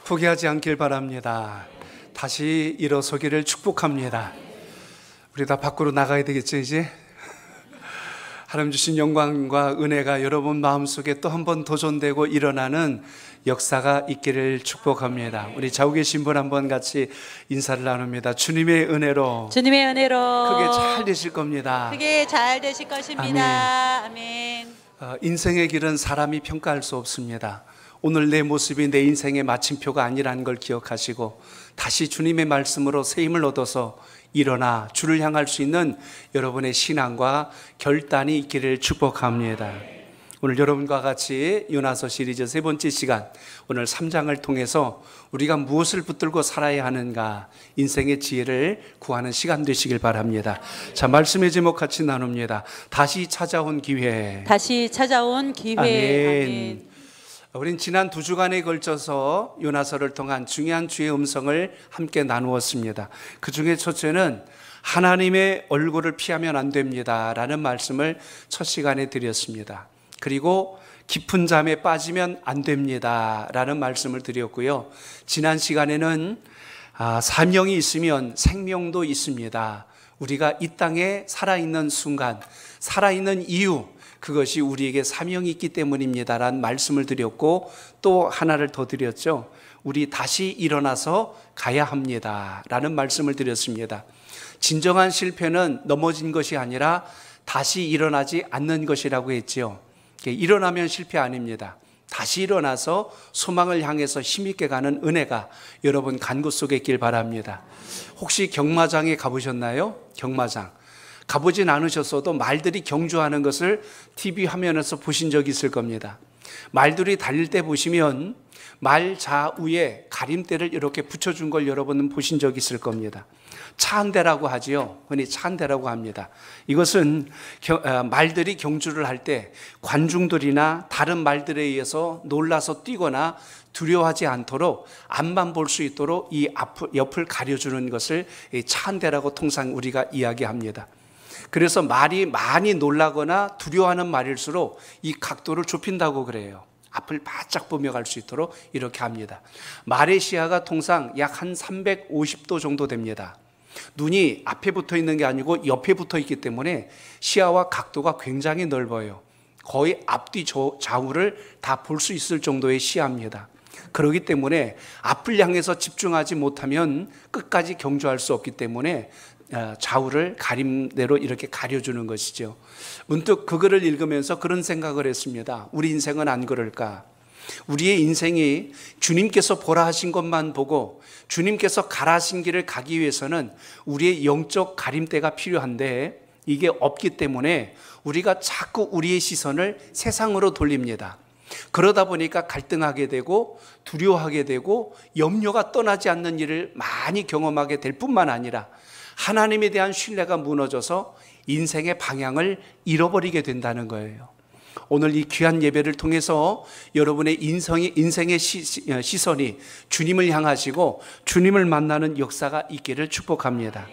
포기하지 않길 바랍니다. 다시 일어서기를 축복합니다. 우리 다 밖으로 나가야 되겠죠, 이제? 하나님 주신 영광과 은혜가 여러분 마음속에 또 한 번 도전되고 일어나는 역사가 있기를 축복합니다. 우리 좌우 계신 분 한번 같이 인사를 나눕니다. 주님의 은혜로 크게 잘 되실 겁니다. 크게 잘 되실 것입니다. 아멘. 인생의 길은 사람이 평가할 수 없습니다. 오늘 내 모습이 내 인생의 마침표가 아니라는 걸 기억하시고 다시 주님의 말씀으로 새 힘을 얻어서 일어나 주를 향할 수 있는 여러분의 신앙과 결단이 있기를 축복합니다. 오늘 여러분과 같이 요나서 시리즈 세 번째 시간, 오늘 3장을 통해서 우리가 무엇을 붙들고 살아야 하는가, 인생의 지혜를 구하는 시간 되시길 바랍니다. 자, 말씀의 제목 같이 나눕니다. 다시 찾아온 기회. 다시 찾아온 기회. 아멘. 우린 지난 2주간에 걸쳐서 요나서를 통한 중요한 주의 음성을 함께 나누었습니다. 그 중에 첫째는 하나님의 얼굴을 피하면 안 됩니다 라는 말씀을 첫 시간에 드렸습니다. 그리고 깊은 잠에 빠지면 안 됩니다 라는 말씀을 드렸고요. 지난 시간에는 사명이 있으면 생명도 있습니다. 우리가 이 땅에 살아있는 순간, 살아있는 이유, 그것이 우리에게 사명이 있기 때문입니다 라는 말씀을 드렸고, 또 하나를 더 드렸죠. 우리 다시 일어나서 가야 합니다 라는 말씀을 드렸습니다. 진정한 실패는 넘어진 것이 아니라 다시 일어나지 않는 것이라고 했죠. 일어나면 실패 아닙니다. 다시 일어나서 소망을 향해서 힘있게 가는 은혜가 여러분 간구 속에 있길 바랍니다. 혹시 경마장에 가보셨나요? 경마장 가보진 않으셨어도 말들이 경주하는 것을 TV 화면에서 보신 적이 있을 겁니다. 말들이 달릴 때 보시면 말 좌우에 가림대를 이렇게 붙여준 걸 여러분은 보신 적이 있을 겁니다. 차한대라고 하지요. 흔히 차한대라고 합니다. 이것은 말들이 경주를 할 때 관중들이나 다른 말들에 의해서 놀라서 뛰거나 두려워하지 않도록 앞만 볼 수 있도록 이 옆을 가려주는 것을 차한대라고 통상 우리가 이야기합니다. 그래서 말이 많이 놀라거나 두려워하는 말일수록 이 각도를 좁힌다고 그래요. 앞을 바짝 보며 갈 수 있도록 이렇게 합니다. 말의 시야가 통상 약 한 350도 정도 됩니다. 눈이 앞에 붙어 있는 게 아니고 옆에 붙어 있기 때문에 시야와 각도가 굉장히 넓어요. 거의 앞뒤 좌우를 다 볼 수 있을 정도의 시야입니다. 그렇기 때문에 앞을 향해서 집중하지 못하면 끝까지 경주할 수 없기 때문에 좌우를 가림대로 이렇게 가려주는 것이죠. 문득 그 글을 읽으면서 그런 생각을 했습니다. 우리 인생은 안 그럴까? 우리의 인생이 주님께서 보라 하신 것만 보고 주님께서 가라 하신 길을 가기 위해서는 우리의 영적 가림대가 필요한데 이게 없기 때문에 우리가 자꾸 우리의 시선을 세상으로 돌립니다. 그러다 보니까 갈등하게 되고 두려워하게 되고 염려가 떠나지 않는 일을 많이 경험하게 될 뿐만 아니라 하나님에 대한 신뢰가 무너져서 인생의 방향을 잃어버리게 된다는 거예요. 오늘 이 귀한 예배를 통해서 여러분의 인생의 시선이 주님을 향하시고 주님을 만나는 역사가 있기를 축복합니다.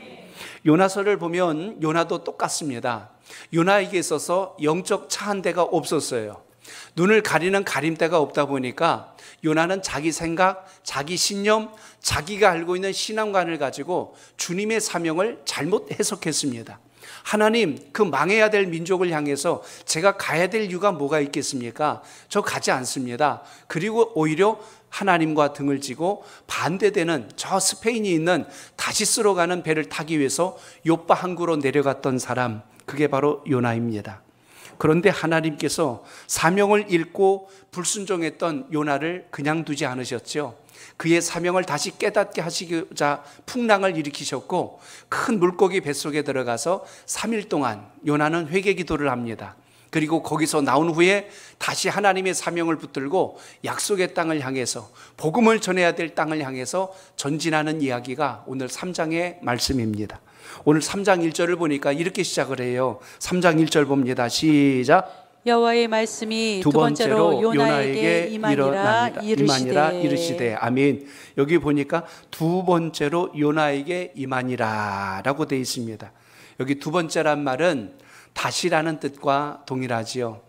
요나서를 보면 요나도 똑같습니다. 요나에게 있어서 영적 차 한 대가 없었어요. 눈을 가리는 가림대가 없다 보니까 요나는 자기 생각, 자기 신념, 자기가 알고 있는 신앙관을 가지고 주님의 사명을 잘못 해석했습니다. 하나님, 그 망해야 될 민족을 향해서 제가 가야 될 이유가 뭐가 있겠습니까? 저 가지 않습니다. 그리고 오히려 하나님과 등을 지고 반대되는 저 스페인이 있는 다시스로 가는 배를 타기 위해서 욥바 항구로 내려갔던 사람, 그게 바로 요나입니다. 그런데 하나님께서 사명을 잃고 불순종했던 요나를 그냥 두지 않으셨죠. 그의 사명을 다시 깨닫게 하시고자 풍랑을 일으키셨고 큰 물고기 뱃속에 들어가서 3일 동안 요나는 회개 기도를 합니다. 그리고 거기서 나온 후에 다시 하나님의 사명을 붙들고 약속의 땅을 향해서 복음을 전해야 될 땅을 향해서 전진하는 이야기가 오늘 3장의 말씀입니다. 오늘 3장 1절을 보니까 이렇게 시작을 해요. 3장 1절 봅니다. 시작. 여호와의 말씀이 두 번째로 요나에게 임하니라 이르시되. 아멘. 여기 보니까 두 번째로 요나에게 임하니라 라고 되어 있습니다. 여기 두 번째란 말은 다시라는 뜻과 동일하지요.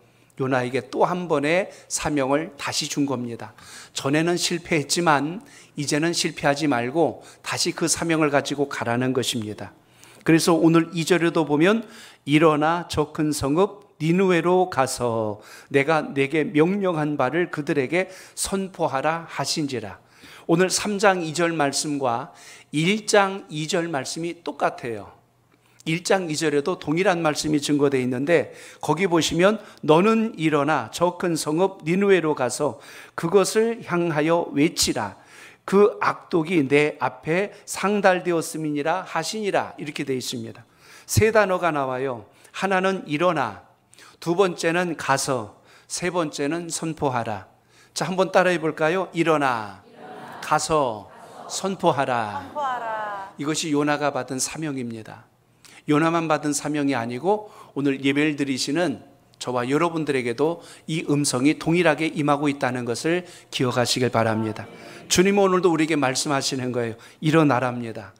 요나에게 또 한 번의 사명을 다시 준 겁니다. 전에는 실패했지만 이제는 실패하지 말고 다시 그 사명을 가지고 가라는 것입니다. 그래서 오늘 2절에도 보면 일어나 저 큰 성읍 니느웨로 가서 내가 내게 명령한 바를 그들에게 선포하라 하신지라. 오늘 3장 2절 말씀과 1장 2절 말씀이 똑같아요. 1장 2절에도 동일한 말씀이 증거되어 있는데 거기 보시면 너는 일어나 저 큰 성읍 니느웨로 가서 그것을 향하여 외치라. 그 악독이 내 앞에 상달되었음이니라 하시니라. 이렇게 되어 있습니다. 세 단어가 나와요. 하나는 일어나, 두 번째는 가서, 세 번째는 선포하라. 자, 한번 따라해 볼까요? 일어나, 가서, 선포하라. 이것이 요나가 받은 사명입니다. 요나만 받은 사명이 아니고 오늘 예배를 드리시는 저와 여러분들에게도 이 음성이 동일하게 임하고 있다는 것을 기억하시길 바랍니다. 주님은 오늘도 우리에게 말씀하시는 거예요. 일어나랍니다.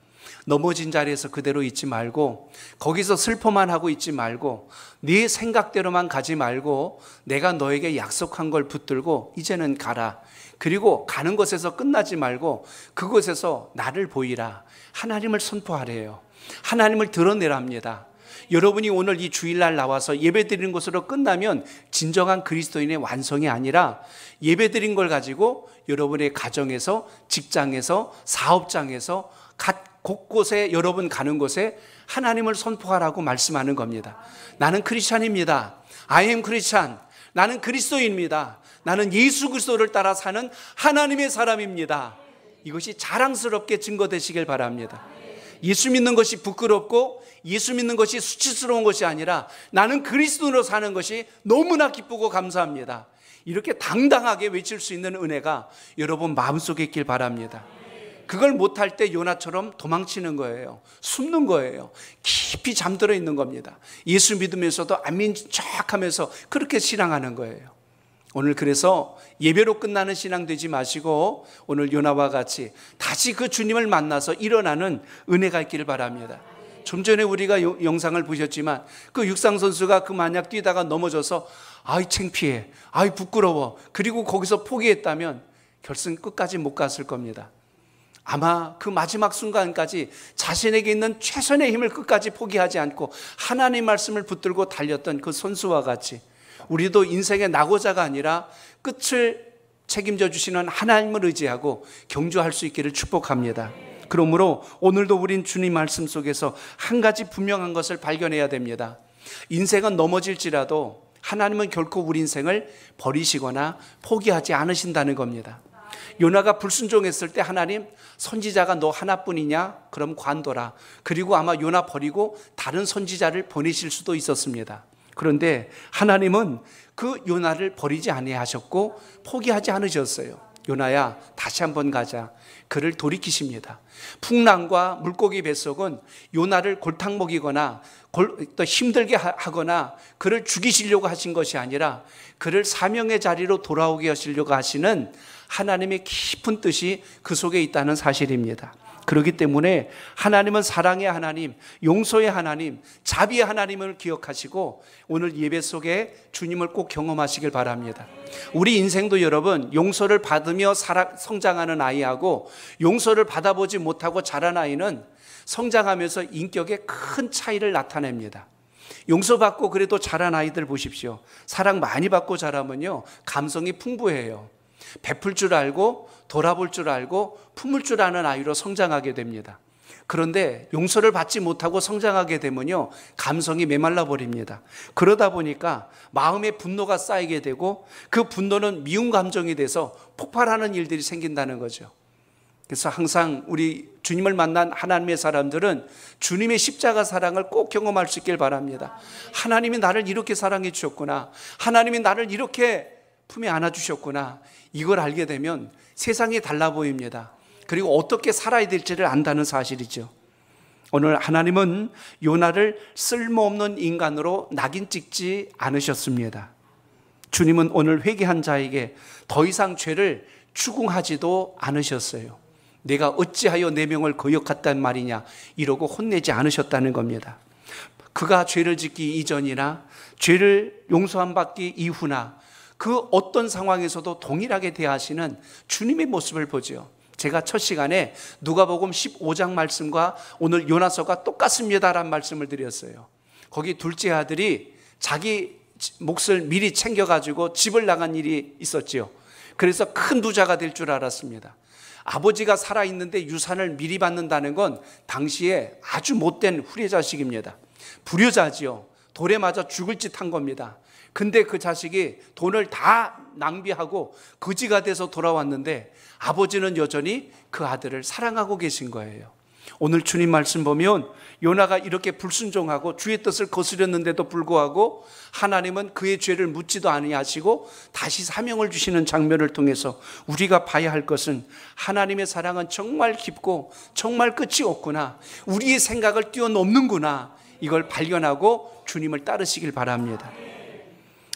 넘어진 자리에서 그대로 있지 말고, 거기서 슬퍼만 하고 있지 말고, 네 생각대로만 가지 말고 내가 너에게 약속한 걸 붙들고 이제는 가라. 그리고 가는 곳에서 끝나지 말고 그곳에서 나를 보이라. 하나님을 선포하래요. 하나님을 드러내랍니다. 여러분이 오늘 이 주일날 나와서 예배드리는 것으로 끝나면 진정한 그리스도인의 완성이 아니라 예배드린 걸 가지고 여러분의 가정에서, 직장에서, 사업장에서 각 곳곳에, 여러분 가는 곳에 하나님을 선포하라고 말씀하는 겁니다. 나는 크리스찬입니다. I am 크리스찬. 나는 그리스도인입니다. 나는 예수 그리스도를 따라 사는 하나님의 사람입니다. 이것이 자랑스럽게 증거되시길 바랍니다. 예수 믿는 것이 부끄럽고 예수 믿는 것이 수치스러운 것이 아니라 나는 그리스도로 사는 것이 너무나 기쁘고 감사합니다. 이렇게 당당하게 외칠 수 있는 은혜가 여러분 마음속에 있길 바랍니다. 그걸 못할 때 요나처럼 도망치는 거예요. 숨는 거예요. 깊이 잠들어 있는 겁니다. 예수 믿으면서도 안 믿는 척 하면서 그렇게 신앙하는 거예요. 오늘 그래서 예배로 끝나는 신앙 되지 마시고 오늘 요나와 같이 다시 그 주님을 만나서 일어나는 은혜가 있기를 바랍니다. 좀 전에 우리가 영상을 보셨지만 그 육상 선수가 그 만약 뛰다가 넘어져서 아이 창피해, 아이 부끄러워, 그리고 거기서 포기했다면 결승 끝까지 못 갔을 겁니다. 아마 그 마지막 순간까지 자신에게 있는 최선의 힘을 끝까지 포기하지 않고 하나님 말씀을 붙들고 달렸던 그 선수와 같이 우리도 인생의 낙오자가 아니라 끝을 책임져 주시는 하나님을 의지하고 경주할 수 있기를 축복합니다. 그러므로 오늘도 우린 주님 말씀 속에서 한 가지 분명한 것을 발견해야 됩니다. 인생은 넘어질지라도 하나님은 결코 우리 인생을 버리시거나 포기하지 않으신다는 겁니다. 요나가 불순종했을 때 하나님, 선지자가 너 하나뿐이냐? 그럼 관둬라. 그리고 아마 요나 버리고 다른 선지자를 보내실 수도 있었습니다. 그런데 하나님은 그 요나를 버리지 아니하셨고 포기하지 않으셨어요. 요나야, 다시 한번 가자. 그를 돌이키십니다. 풍랑과 물고기 뱃속은 요나를 골탕 먹이거나 또 힘들게 하거나 그를 죽이시려고 하신 것이 아니라 그를 사명의 자리로 돌아오게 하시려고 하시는 하나님의 깊은 뜻이 그 속에 있다는 사실입니다. 그렇기 때문에 하나님은 사랑의 하나님, 용서의 하나님, 자비의 하나님을 기억하시고 오늘 예배 속에 주님을 꼭 경험하시길 바랍니다. 우리 인생도 여러분, 용서를 받으며 성장하는 아이하고 용서를 받아보지 못하고 자란 아이는 성장하면서 인격에 큰 차이를 나타냅니다. 용서받고 그래도 자란 아이들 보십시오. 사랑 많이 받고 자라면요, 감성이 풍부해요. 베풀 줄 알고 돌아볼 줄 알고 품을 줄 아는 아이로 성장하게 됩니다. 그런데 용서를 받지 못하고 성장하게 되면요, 감성이 메말라 버립니다. 그러다 보니까 마음에 분노가 쌓이게 되고 그 분노는 미운 감정이 돼서 폭발하는 일들이 생긴다는 거죠. 그래서 항상 우리 주님을 만난 하나님의 사람들은 주님의 십자가 사랑을 꼭 경험할 수 있길 바랍니다. 하나님이 나를 이렇게 사랑해 주셨구나, 하나님이 나를 이렇게 품에 안아주셨구나, 이걸 알게 되면 세상이 달라 보입니다. 그리고 어떻게 살아야 될지를 안다는 사실이죠. 오늘 하나님은 요나를 쓸모없는 인간으로 낙인 찍지 않으셨습니다. 주님은 오늘 회개한 자에게 더 이상 죄를 추궁하지도 않으셨어요. 내가 어찌하여 내 명을 거역했단 말이냐 이러고 혼내지 않으셨다는 겁니다. 그가 죄를 짓기 이전이나 죄를 용서함 받기 이후나 그 어떤 상황에서도 동일하게 대하시는 주님의 모습을 보죠. 제가 첫 시간에 누가복음 15장 말씀과 오늘 요나서가 똑같습니다라는 말씀을 드렸어요. 거기 둘째 아들이 자기 몫을 미리 챙겨가지고 집을 나간 일이 있었지요. 그래서 큰 부자가 될 줄 알았습니다. 아버지가 살아있는데 유산을 미리 받는다는 건 당시에 아주 못된 후레자식입니다. 불효자지요. 돌에 맞아 죽을 짓 한 겁니다. 근데 그 자식이 돈을 다 낭비하고 거지가 돼서 돌아왔는데 아버지는 여전히 그 아들을 사랑하고 계신 거예요. 오늘 주님 말씀 보면 요나가 이렇게 불순종하고 주의 뜻을 거스렸는데도 불구하고 하나님은 그의 죄를 묻지도 아니하시고 다시 사명을 주시는 장면을 통해서 우리가 봐야 할 것은 하나님의 사랑은 정말 깊고 정말 끝이 없구나, 우리의 생각을 뛰어넘는구나, 이걸 발견하고 주님을 따르시길 바랍니다.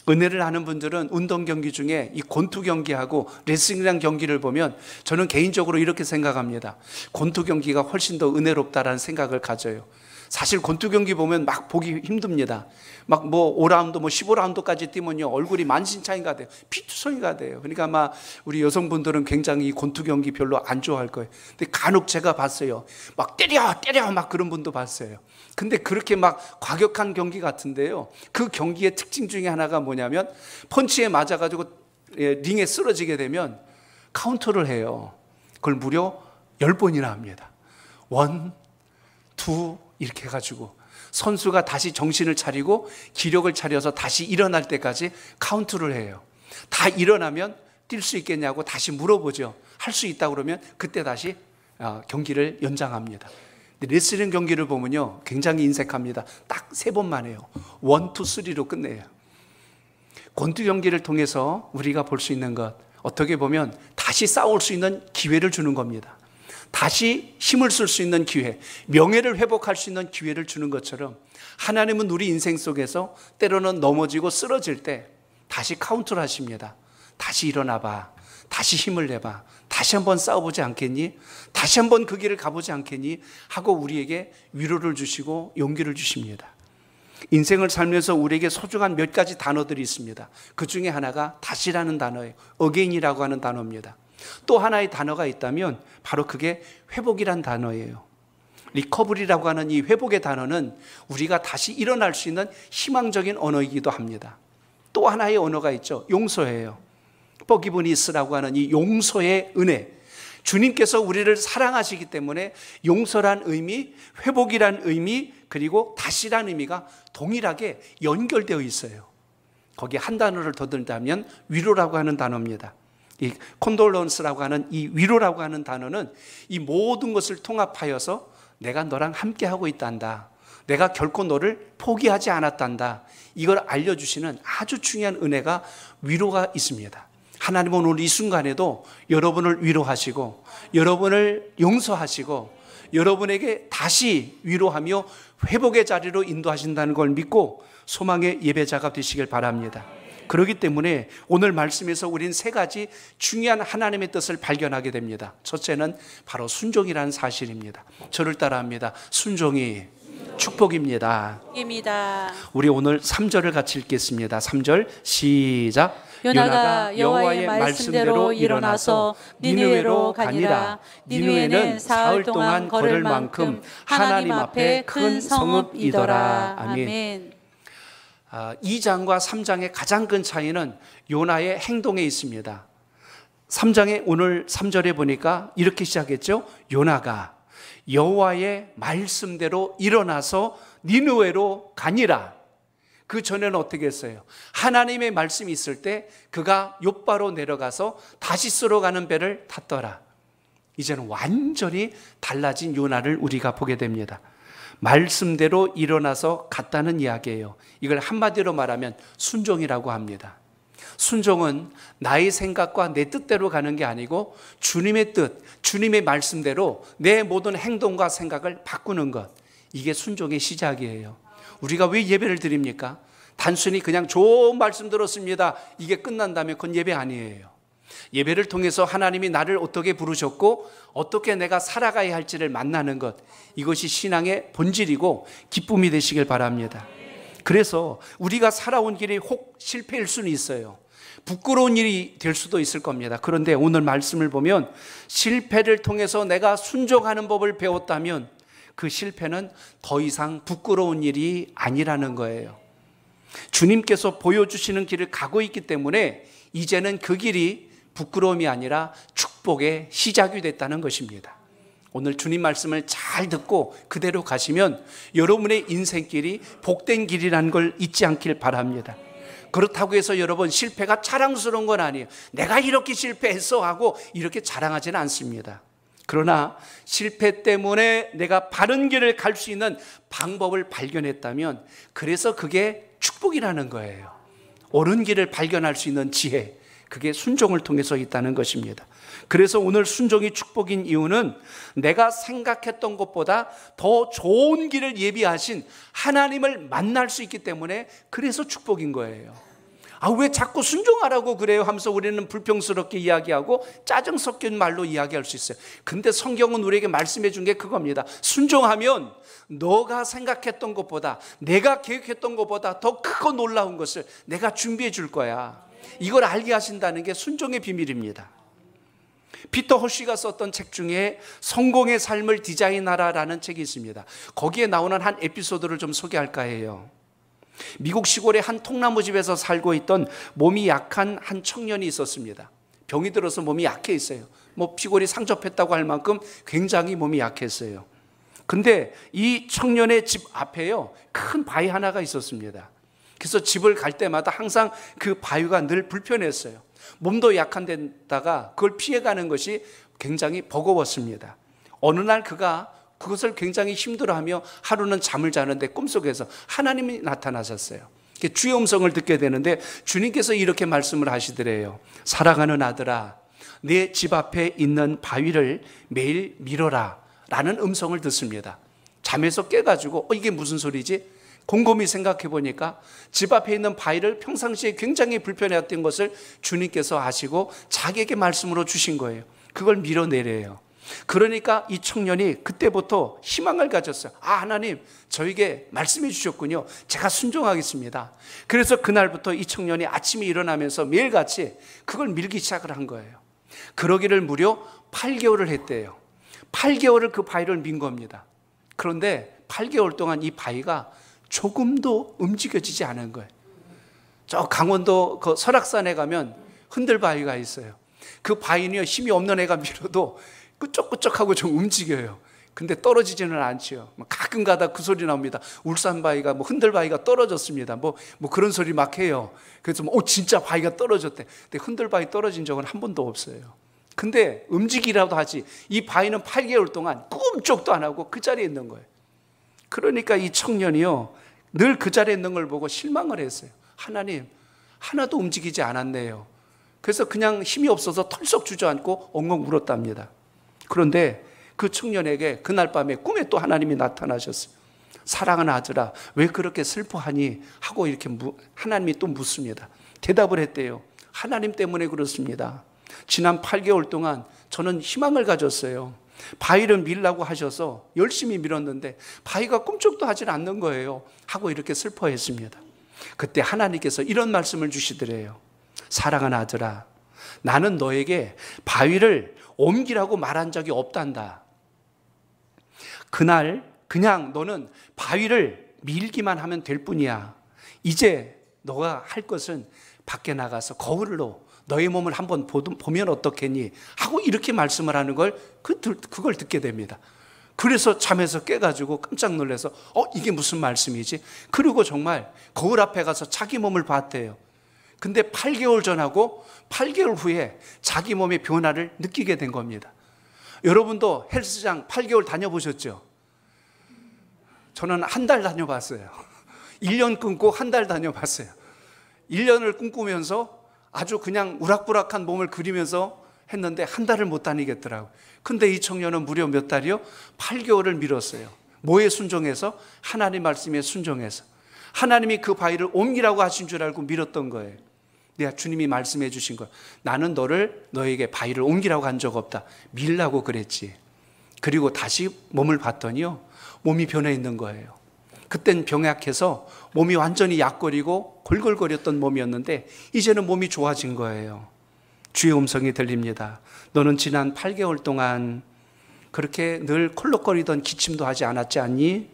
은혜를 아는 분들은 운동 경기 중에 이 권투 경기하고 레슬링 경기를 보면 저는 개인적으로 이렇게 생각합니다. 권투 경기가 훨씬 더 은혜롭다라는 생각을 가져요. 사실 권투 경기 보면 막 보기 힘듭니다. 막 뭐 5라운드, 뭐 15라운드까지 뛰면요 얼굴이 만신창이가 돼요. 피투성이가 돼요. 그러니까 아마 우리 여성분들은 굉장히 이 권투 경기 별로 안 좋아할 거예요. 근데 간혹 제가 봤어요. 막 때려 막 그런 분도 봤어요. 근데 그렇게 막 과격한 경기 같은데요, 그 경기의 특징 중에 하나가 뭐냐면 펀치에 맞아가지고 링에 쓰러지게 되면 카운터를 해요. 그걸 무려 10번이나 합니다. 1, 2 이렇게 해가지고 선수가 다시 정신을 차리고 기력을 차려서 다시 일어날 때까지 카운트를 해요. 다 일어나면 뛸 수 있겠냐고 다시 물어보죠. 할 수 있다고 그러면 그때 다시 경기를 연장합니다. 근데 레슬링 경기를 보면요 굉장히 인색합니다. 딱 3번만 해요. 1, 2, 3로 끝내요. 권투 경기를 통해서 우리가 볼 수 있는 것, 어떻게 보면 다시 싸울 수 있는 기회를 주는 겁니다. 다시 힘을 쓸 수 있는 기회, 명예를 회복할 수 있는 기회를 주는 것처럼 하나님은 우리 인생 속에서 때로는 넘어지고 쓰러질 때 다시 카운트를 하십니다. 다시 일어나봐, 다시 힘을 내봐, 다시 한번 싸워보지 않겠니? 다시 한번 그 길을 가보지 않겠니? 하고 우리에게 위로를 주시고 용기를 주십니다. 인생을 살면서 우리에게 소중한 몇 가지 단어들이 있습니다. 그 중에 하나가 다시라는 단어예요. again이라고 하는 단어입니다. 또 하나의 단어가 있다면 바로 그게 회복이란 단어예요. 리커버리라고 하는 이 회복의 단어는 우리가 다시 일어날 수 있는 희망적인 언어이기도 합니다. 또 하나의 언어가 있죠. 용서예요. 포기브니스라고 하는 이 용서의 은혜. 주님께서 우리를 사랑하시기 때문에 용서란 의미, 회복이란 의미, 그리고 다시란 의미가 동일하게 연결되어 있어요. 거기에 한 단어를 더 든다면 위로라고 하는 단어입니다. 이 콘돌런스라고 하는 이 위로라고 하는 단어는 이 모든 것을 통합하여서 내가 너랑 함께하고 있단다, 내가 결코 너를 포기하지 않았단다, 이걸 알려주시는 아주 중요한 은혜가 위로가 있습니다. 하나님은 오늘 이 순간에도 여러분을 위로하시고 여러분을 용서하시고 여러분에게 다시 위로하며 회복의 자리로 인도하신다는 걸 믿고 소망의 예배자가 되시길 바랍니다. 그렇기 때문에 오늘 말씀에서 우린 3가지 중요한 하나님의 뜻을 발견하게 됩니다. 첫째는 바로 순종이라는 사실입니다. 저를 따라합니다. 순종이 축복입니다. 우리 오늘 3절을 같이 읽겠습니다. 3절 시작. 요나가 여호와의 말씀대로 일어나서 니느웨로 가니라. 니느웨는 사흘 동안 걸을 만큼 하나님 앞에 큰 성읍이더라. 아멘. 2장과 3장의 가장 큰 차이는 요나의 행동에 있습니다. 3장에 오늘 3절에 보니까 이렇게 시작했죠. 요나가 여호와의 말씀대로 일어나서 니느웨로 가니라. 그 전에는 어떻게 했어요? 하나님의 말씀이 있을 때 그가 욥바로 내려가서 다시스로 가는 배를 탔더라. 이제는 완전히 달라진 요나를 우리가 보게 됩니다. 말씀대로 일어나서 갔다는 이야기예요. 이걸 한마디로 말하면 순종이라고 합니다. 순종은 나의 생각과 내 뜻대로 가는 게 아니고 주님의 뜻, 주님의 말씀대로 내 모든 행동과 생각을 바꾸는 것, 이게 순종의 시작이에요. 우리가 왜 예배를 드립니까? 단순히 그냥 좋은 말씀 들었습니다, 이게 끝난다면 그건 예배 아니에요. 예배를 통해서 하나님이 나를 어떻게 부르셨고 어떻게 내가 살아가야 할지를 만나는 것, 이것이 신앙의 본질이고 기쁨이 되시길 바랍니다. 그래서 우리가 살아온 길이 혹 실패일 수는 있어요. 부끄러운 일이 될 수도 있을 겁니다. 그런데 오늘 말씀을 보면 실패를 통해서 내가 순종하는 법을 배웠다면 그 실패는 더 이상 부끄러운 일이 아니라는 거예요. 주님께서 보여주시는 길을 가고 있기 때문에 이제는 그 길이 부끄러움이 아니라 축복의 시작이 됐다는 것입니다. 오늘 주님 말씀을 잘 듣고 그대로 가시면 여러분의 인생길이 복된 길이라는 걸 잊지 않길 바랍니다. 그렇다고 해서 여러분 실패가 자랑스러운 건 아니에요. 내가 이렇게 실패했어 하고 이렇게 자랑하지는 않습니다. 그러나 실패 때문에 내가 바른 길을 갈 수 있는 방법을 발견했다면 그래서 그게 축복이라는 거예요. 옳은 길을 발견할 수 있는 지혜, 그게 순종을 통해서 있다는 것입니다. 그래서 오늘 순종이 축복인 이유는 내가 생각했던 것보다 더 좋은 길을 예비하신 하나님을 만날 수 있기 때문에 그래서 축복인 거예요. 왜 자꾸 순종하라고 그래요 하면서 우리는 불평스럽게 이야기하고 짜증 섞인 말로 이야기할 수 있어요. 근데 성경은 우리에게 말씀해 준 게 그겁니다. 순종하면 너가 생각했던 것보다, 내가 계획했던 것보다 더 크고 놀라운 것을 내가 준비해 줄 거야. 이걸 알게 하신다는 게 순종의 비밀입니다. 피터 허쉬가 썼던 책 중에 성공의 삶을 디자인하라라는 책이 있습니다. 거기에 나오는 한 에피소드를 좀 소개할까 해요. 미국 시골의 한 통나무집에서 살고 있던 몸이 약한 한 청년이 있었습니다. 병이 들어서 몸이 약해 있어요. 피골이 상접했다고 할 만큼 굉장히 몸이 약했어요. 근데 이 청년의 집 앞에요, 큰 바위 하나가 있었습니다. 그래서 집을 갈 때마다 항상 그 바위가 늘 불편했어요. 몸도 약한 데다가 그걸 피해가는 것이 굉장히 버거웠습니다. 어느 날 그가 그것을 굉장히 힘들어하며 하루는 잠을 자는데 꿈속에서 하나님이 나타나셨어요. 주의 음성을 듣게 되는데 주님께서 이렇게 말씀을 하시더래요. 사랑하는 아들아, 내 집 앞에 있는 바위를 매일 밀어라 라는 음성을 듣습니다. 잠에서 깨가지고 이게 무슨 소리지? 곰곰이 생각해 보니까 집 앞에 있는 바위를 평상시에 굉장히 불편해했던 것을 주님께서 아시고 자기에게 말씀으로 주신 거예요. 그걸 밀어내래요. 그러니까 이 청년이 그때부터 희망을 가졌어요. 하나님, 저에게 말씀해 주셨군요. 제가 순종하겠습니다. 그래서 그날부터 이 청년이 아침에 일어나면서 매일같이 그걸 밀기 시작을 한 거예요. 그러기를 무려 8개월을 했대요. 8개월을 그 바위를 민 겁니다. 그런데 8개월 동안 이 바위가 조금도 움직여지지 않은 거예요. 저 강원도 그 설악산에 가면 흔들바위가 있어요. 그 바위는요, 힘이 없는 애가 밀어도 끄적끄적하고 좀 움직여요. 근데 떨어지지는 않지요. 가끔 가다 그 소리 나옵니다. 울산 바위가 흔들 바위가 떨어졌습니다. 그런 소리 막 해요. 그래서 진짜 바위가 떨어졌대. 근데 흔들 바위 떨어진 적은 한 번도 없어요. 근데 움직이라도 하지. 이 바위는 8개월 동안 꿈쩍도 안 하고 그 자리에 있는 거예요. 그러니까 이 청년이요, 늘 그 자리에 있는 걸 보고 실망을 했어요. 하나님, 하나도 움직이지 않았네요. 그래서 그냥 힘이 없어서 털썩 주저앉고 엉엉 울었답니다. 그런데 그 청년에게 그날 밤에 꿈에 또 하나님이 나타나셨어요. 사랑하는 아들아, 왜 그렇게 슬퍼하니? 하고 이렇게 하나님이 또 묻습니다. 대답을 했대요. 하나님 때문에 그렇습니다. 지난 8개월 동안 저는 희망을 가졌어요. 바위를 밀라고 하셔서 열심히 밀었는데 바위가 꿈쩍도 하질 않는 거예요. 하고 이렇게 슬퍼했습니다. 그때 하나님께서 이런 말씀을 주시더래요. 사랑하는 아들아, 나는 너에게 바위를 옮기라고 말한 적이 없단다. 그날 그냥 너는 바위를 밀기만 하면 될 뿐이야. 이제 너가 할 것은 밖에 나가서 거울로 너의 몸을 한번 보면 어떻겠니? 하고 이렇게 말씀을 하는 걸 그걸 듣게 됩니다. 그래서 잠에서 깨가지고 깜짝 놀라서 이게 무슨 말씀이지? 그리고 정말 거울 앞에 가서 자기 몸을 봤대요. 근데 8개월 전하고 8개월 후에 자기 몸의 변화를 느끼게 된 겁니다. 여러분도 헬스장 8개월 다녀보셨죠? 저는 한 달 다녀봤어요. 1년 끊고 한 달 다녀봤어요. 1년을 꿈꾸면서 아주 그냥 우락부락한 몸을 그리면서 했는데 한 달을 못 다니겠더라고요. 근데 이 청년은 무려 몇 달이요? 8개월을 밀었어요. 뭐에 순종해서? 하나님 말씀에 순종해서. 하나님이 그 바위를 옮기라고 하신 줄 알고 밀었던 거예요. 내가 주님이 말씀해 주신 것, 나는 너에게 바위를 옮기라고 한 적 없다. 밀라고 그랬지. 그리고 다시 몸을 봤더니요, 몸이 변해 있는 거예요. 그땐 병약해서 몸이 완전히 약거리고 골골거렸던 몸이었는데 이제는 몸이 좋아진 거예요. 주의 음성이 들립니다. 너는 지난 8개월 동안 그렇게 늘 콜록거리던 기침도 하지 않았지 않니?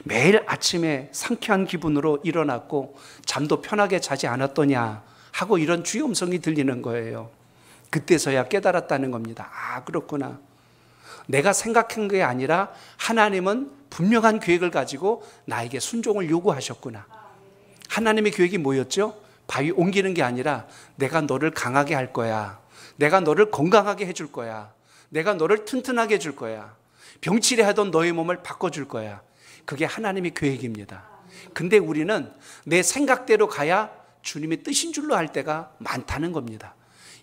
매일 아침에 상쾌한 기분으로 일어났고 잠도 편하게 자지 않았더냐 하고 이런 주의 음성이 들리는 거예요. 그때서야 깨달았다는 겁니다. 아, 그렇구나. 내가 생각한 게 아니라 하나님은 분명한 계획을 가지고 나에게 순종을 요구하셨구나. 하나님의 계획이 뭐였죠? 바위 옮기는 게 아니라 내가 너를 강하게 할 거야. 내가 너를 건강하게 해줄 거야. 내가 너를 튼튼하게 해줄 거야. 병치레 하던 너의 몸을 바꿔줄 거야. 그게 하나님의 계획입니다. 근데 우리는 내 생각대로 가야 주님의 뜻인 줄로 할 때가 많다는 겁니다.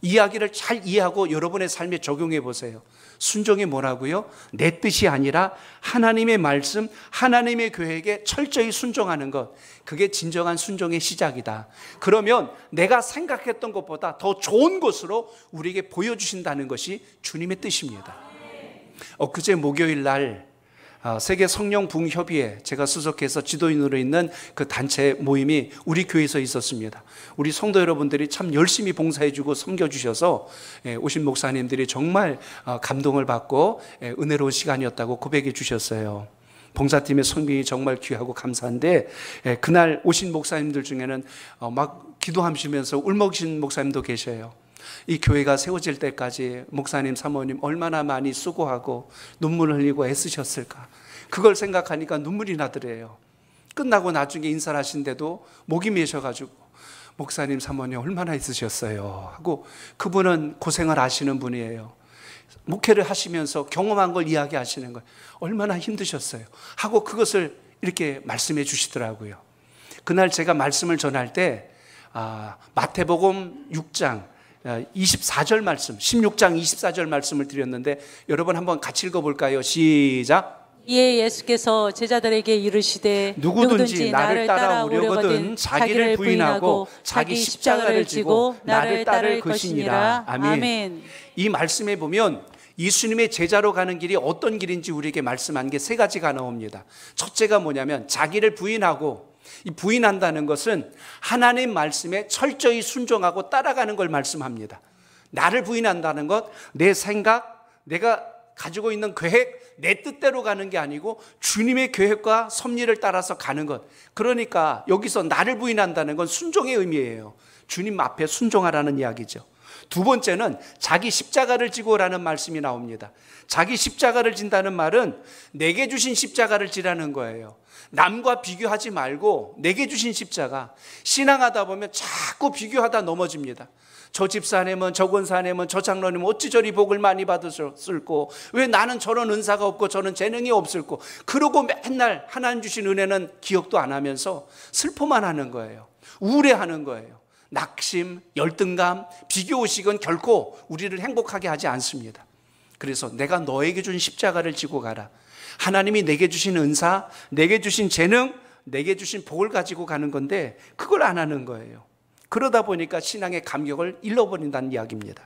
이야기를 잘 이해하고 여러분의 삶에 적용해 보세요. 순종이 뭐라고요? 내 뜻이 아니라 하나님의 말씀, 하나님의 계획에 철저히 순종하는 것, 그게 진정한 순종의 시작이다. 그러면 내가 생각했던 것보다 더 좋은 것으로 우리에게 보여주신다는 것이 주님의 뜻입니다. 엊그제 목요일 날 세계 성령 부흥협의회, 제가 수석해서 지도인으로 있는 그 단체 모임이 우리 교회에서 있었습니다. 우리 성도 여러분들이 참 열심히 봉사해주고 섬겨주셔서 오신 목사님들이 정말 감동을 받고 은혜로운 시간이었다고 고백해 주셨어요. 봉사팀의 성경이 정말 귀하고 감사한데, 그날 오신 목사님들 중에는 막 기도하시면서 울먹이신 목사님도 계셔요. 이 교회가 세워질 때까지 목사님, 사모님 얼마나 많이 수고하고 눈물을 흘리고 애쓰셨을까. 그걸 생각하니까 눈물이 나더래요. 끝나고 나중에 인사를 하신데도 목이 메셔가지고 목사님, 사모님 얼마나 애쓰셨어요 하고, 그분은 고생을 하시는 분이에요. 목회를 하시면서 경험한 걸 이야기하시는 거예요. 얼마나 힘드셨어요 하고 그것을 이렇게 말씀해 주시더라고요. 그날 제가 말씀을 전할 때 마태복음 6장 24절 말씀, 16장 24절 말씀을 드렸는데 여러분 한번 같이 읽어볼까요? 시작. 이에 예수께서 제자들에게 이르시되 누구든지 나를 따라오려거든 자기를 부인하고 자기 십자가를 지고 나를 따를 것이니라. 아멘. 이 말씀에 보면 예수님의 제자로 가는 길이 어떤 길인지 우리에게 말씀한 게 세 가지가 나옵니다. 첫째가 뭐냐면 자기를 부인하고, 이 부인한다는 것은 하나님 말씀에 철저히 순종하고 따라가는 걸 말씀합니다. 나를 부인한다는 것, 내 생각, 내가 가지고 있는 계획, 내 뜻대로 가는 게 아니고 주님의 계획과 섭리를 따라서 가는 것. 그러니까 여기서 나를 부인한다는 건 순종의 의미예요. 주님 앞에 순종하라는 이야기죠. 두 번째는 자기 십자가를 지고라는 말씀이 나옵니다. 자기 십자가를 진다는 말은 내게 주신 십자가를 지라는 거예요. 남과 비교하지 말고 내게 주신 십자가. 신앙하다 보면 자꾸 비교하다 넘어집니다. 저 집사님은, 저 권사님은, 저 장로님은 어찌 저리 복을 많이 받았을꼬, 왜 나는 저런 은사가 없고 저는 재능이 없을꼬. 그러고 맨날 하나님 주신 은혜는 기억도 안 하면서 슬퍼만 하는 거예요. 우울해하는 거예요. 낙심, 열등감, 비교의식은 결코 우리를 행복하게 하지 않습니다. 그래서 내가 너에게 준 십자가를 지고 가라. 하나님이 내게 주신 은사, 내게 주신 재능, 내게 주신 복을 가지고 가는 건데 그걸 안 하는 거예요. 그러다 보니까 신앙의 감격을 잃어버린다는 이야기입니다.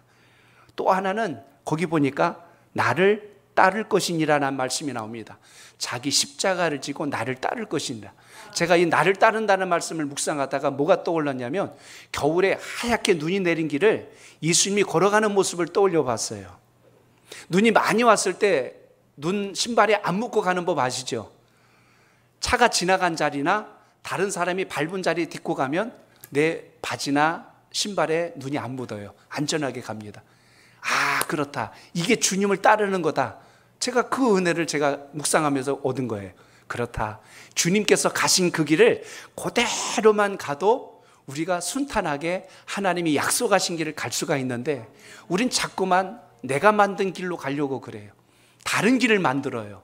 또 하나는 거기 보니까 나를 따를 것이니라는 말씀이 나옵니다. 자기 십자가를 지고 나를 따를 것이니라. 제가 이 나를 따른다는 말씀을 묵상하다가 뭐가 떠올랐냐면, 겨울에 하얗게 눈이 내린 길을 예수님이 걸어가는 모습을 떠올려 봤어요. 눈이 많이 왔을 때 눈 신발에 안 묶고 가는 법 아시죠? 차가 지나간 자리나 다른 사람이 밟은 자리에 딛고 가면 내 바지나 신발에 눈이 안 묻어요. 안전하게 갑니다. 아, 그렇다. 이게 주님을 따르는 거다. 제가 그 은혜를 제가 묵상하면서 얻은 거예요. 그렇다. 주님께서 가신 그 길을 그대로만 가도 우리가 순탄하게 하나님이 약속하신 길을 갈 수가 있는데, 우린 자꾸만 내가 만든 길로 가려고 그래요. 다른 길을 만들어요.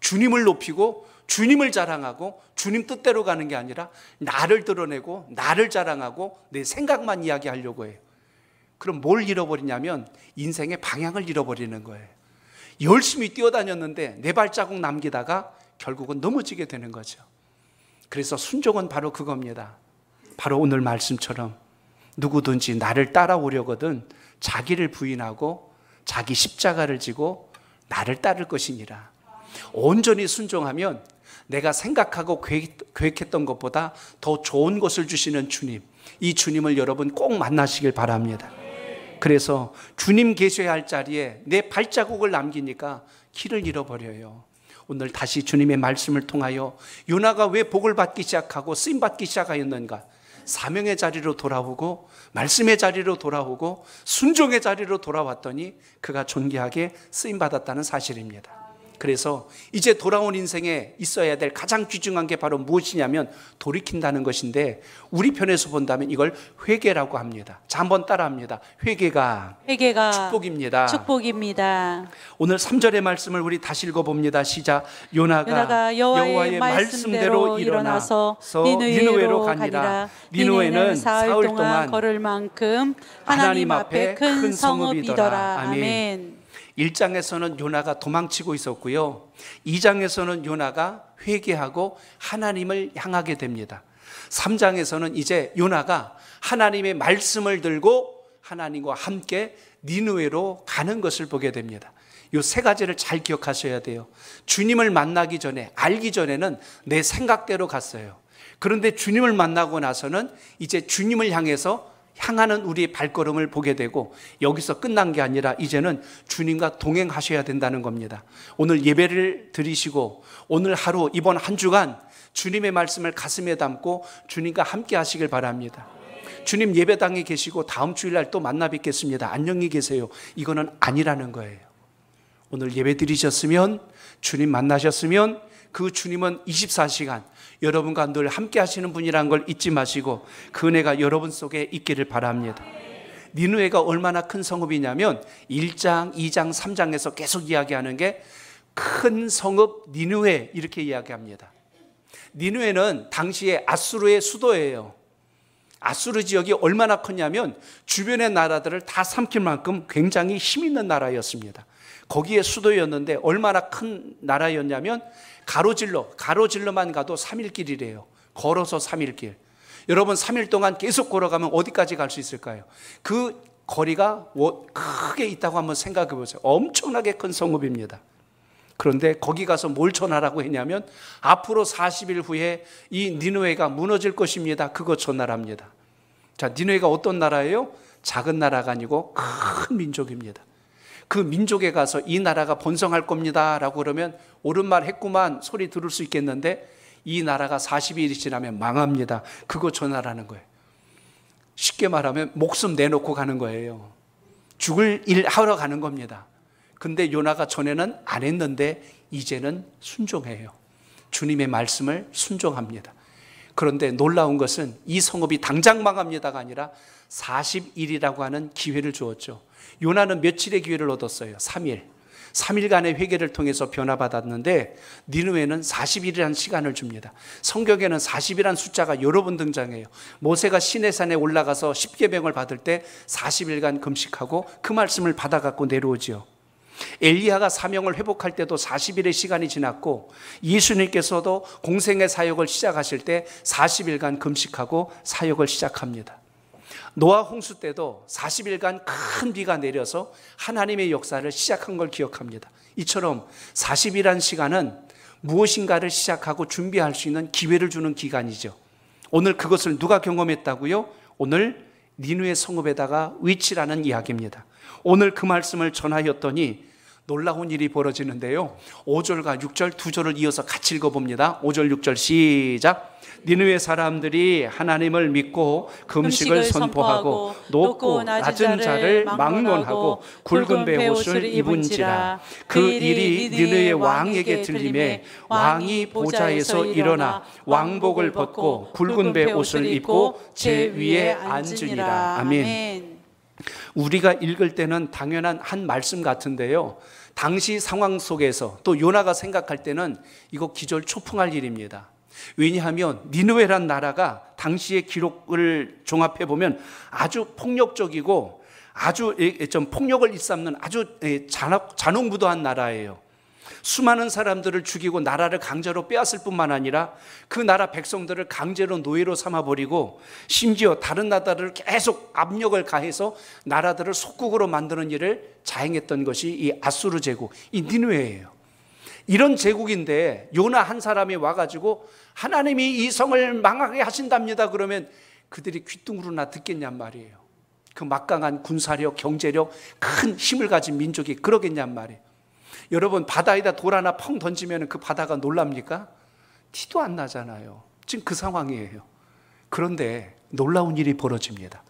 주님을 높이고 주님을 자랑하고 주님 뜻대로 가는 게 아니라 나를 드러내고 나를 자랑하고 내 생각만 이야기하려고 해요. 그럼 뭘 잃어버리냐면 인생의 방향을 잃어버리는 거예요. 열심히 뛰어다녔는데 내 발자국 남기다가 결국은 넘어지게 되는 거죠. 그래서 순종은 바로 그겁니다. 바로 오늘 말씀처럼 누구든지 나를 따라오려거든 자기를 부인하고 자기 십자가를 지고 나를 따를 것이니라. 온전히 순종하면 내가 생각하고 계획했던 것보다 더 좋은 것을 주시는 주님, 이 주님을 여러분 꼭 만나시길 바랍니다. 그래서 주님 계셔야 할 자리에 내 발자국을 남기니까 길을 잃어버려요. 오늘 다시 주님의 말씀을 통하여 요나가 왜 복을 받기 시작하고 쓰임 받기 시작하였는가? 사명의 자리로 돌아오고 말씀의 자리로 돌아오고 순종의 자리로 돌아왔더니 그가 존귀하게 쓰임 받았다는 사실입니다. 그래서 이제 돌아온 인생에 있어야 될 가장 귀중한 게 바로 무엇이냐면 돌이킨다는 것인데, 우리 편에서 본다면 이걸 회개라고 합니다. 자, 한번 따라합니다. 회개가 축복입니다. 축복입니다. 오늘 3절의 말씀을 우리 다시 읽어봅니다. 시작. 요나가 여호와의 말씀대로 일어나서 니느웨로 가니라. 니느웨는 사흘 동안 걸을 만큼 하나님 앞에 큰 성읍이더라. 아멘. 1장에서는 요나가 도망치고 있었고요, 2장에서는 요나가 회개하고 하나님을 향하게 됩니다. 3장에서는 이제 요나가 하나님의 말씀을 들고 하나님과 함께 니느웨로 가는 것을 보게 됩니다. 이 세 가지를 잘 기억하셔야 돼요. 주님을 만나기 전에, 알기 전에는 내 생각대로 갔어요. 그런데 주님을 만나고 나서는 이제 주님을 향하는 우리의 발걸음을 보게 되고, 여기서 끝난 게 아니라 이제는 주님과 동행하셔야 된다는 겁니다. 오늘 예배를 드리시고 오늘 하루, 이번 한 주간 주님의 말씀을 가슴에 담고 주님과 함께 하시길 바랍니다. 주님 예배당에 계시고 다음 주일날 또 만나 뵙겠습니다, 안녕히 계세요, 이거는 아니라는 거예요. 오늘 예배 드리셨으면, 주님 만나셨으면 그 주님은 24시간 여러분과 늘 함께 하시는 분이라는 걸 잊지 마시고 그 은혜가 여러분 속에 있기를 바랍니다. 니느웨가 얼마나 큰 성읍이냐면 1장, 2장, 3장에서 계속 이야기하는 게 큰 성읍 니느웨 이렇게 이야기합니다. 니느웨는 당시에 아수르의 수도예요. 아수르 지역이 얼마나 컸냐면 주변의 나라들을 다 삼킬 만큼 굉장히 힘 있는 나라였습니다. 거기에 수도였는데 얼마나 큰 나라였냐면 가로질러만 가도 3일 길이래요. 걸어서 3일 길. 여러분 3일 동안 계속 걸어가면 어디까지 갈 수 있을까요? 그 거리가 크게 있다고 한번 생각해 보세요. 엄청나게 큰 성읍입니다. 그런데 거기 가서 뭘 전하라고 했냐면 앞으로 40일 후에 이 니느웨가 무너질 것입니다. 그거 전하랍니다. 자, 니느웨가 어떤 나라예요? 작은 나라가 아니고 큰 민족입니다. 그 민족에 가서 이 나라가 번성할 겁니다 라고 그러면 옳은 말 했구만 소리 들을 수 있겠는데, 이 나라가 40일이 지나면 망합니다. 그거 전하라는 거예요. 쉽게 말하면 목숨 내놓고 가는 거예요. 죽을 일 하러 가는 겁니다. 근데 요나가 전에는 안 했는데 이제는 순종해요. 주님의 말씀을 순종합니다. 그런데 놀라운 것은 이 성읍이 당장 망합니다가 아니라 40일이라고 하는 기회를 주었죠. 요나는 며칠의 기회를 얻었어요? 3일간의 회개를 통해서 변화받았는데 니느웨는 40일이라는 시간을 줍니다. 성경에는 40이라는 숫자가 여러 번 등장해요. 모세가 시내산에 올라가서 십계명을 받을 때 40일간 금식하고 그 말씀을 받아갖고 내려오지요. 엘리야가 사명을 회복할 때도 40일의 시간이 지났고, 예수님께서도 공생의 사역을 시작하실 때 40일간 금식하고 사역을 시작합니다. 노아 홍수 때도 40일간 큰 비가 내려서 하나님의 역사를 시작한 걸 기억합니다. 이처럼 40일이라는 시간은 무엇인가를 시작하고 준비할 수 있는 기회를 주는 기간이죠. 오늘 그것을 누가 경험했다고요? 오늘 니느웨 성읍에다가 위치라는 이야기입니다. 오늘 그 말씀을 전하였더니 놀라운 일이 벌어지는데요, 5절과 6절 두 절을 이어서 같이 읽어봅니다. 5절 6절 시작. 니느웨 사람들이 하나님을 믿고 금식을 선포하고 높고 낮은 자를 막론하고 굵은 배 옷을 입은지라. 그 일이 니느웨 왕에게 들림에 왕이 보좌에서 일어나 왕복을 벗고 굵은 배 옷을 입고 제 위에 앉으니라. 아멘. 우리가 읽을 때는 당연한 한 말씀 같은데요, 당시 상황 속에서 또 요나가 생각할 때는 이거 기절초풍할 일입니다. 왜냐하면 니느웨란 나라가 당시의 기록을 종합해 보면 아주 폭력적이고 아주 좀 폭력을 일삼는 아주 잔혹무도한 나라예요. 수많은 사람들을 죽이고 나라를 강제로 빼앗을 뿐만 아니라 그 나라 백성들을 강제로 노예로 삼아버리고 심지어 다른 나라들을 계속 압력을 가해서 나라들을 속국으로 만드는 일을 자행했던 것이 이 아수르 제국, 이 니느웨예요. 이런 제국인데 요나 한 사람이 와가지고 하나님이 이 성을 망하게 하신답니다 그러면 그들이 귀뚱으로나 듣겠냔 말이에요. 그 막강한 군사력, 경제력, 큰 힘을 가진 민족이 그러겠냔 말이에요. 여러분, 바다에다 돌 하나 펑 던지면 그 바다가 놀랍니까? 티도 안 나잖아요. 지금 그 상황이에요. 그런데 놀라운 일이 벌어집니다.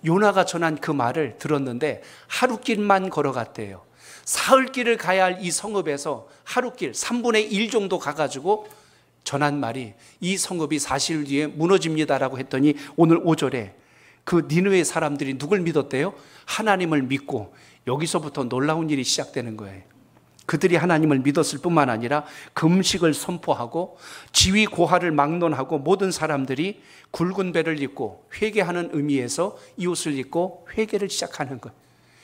요나가 전한 그 말을 들었는데 하루길만 걸어갔대요. 사흘길을 가야 할 이 성읍에서 하루길 3분의 1 정도 가가지고 전한 말이 이 성읍이 4일 뒤에 무너집니다라고 했더니 오늘 5절에 그 니느웨 사람들이 누굴 믿었대요? 하나님을 믿고 여기서부터 놀라운 일이 시작되는 거예요. 그들이 하나님을 믿었을 뿐만 아니라 금식을 선포하고 지위 고하를 막론하고 모든 사람들이 굵은 배를 입고 회개하는 의미에서 이 옷을 입고 회개를 시작하는 거예요.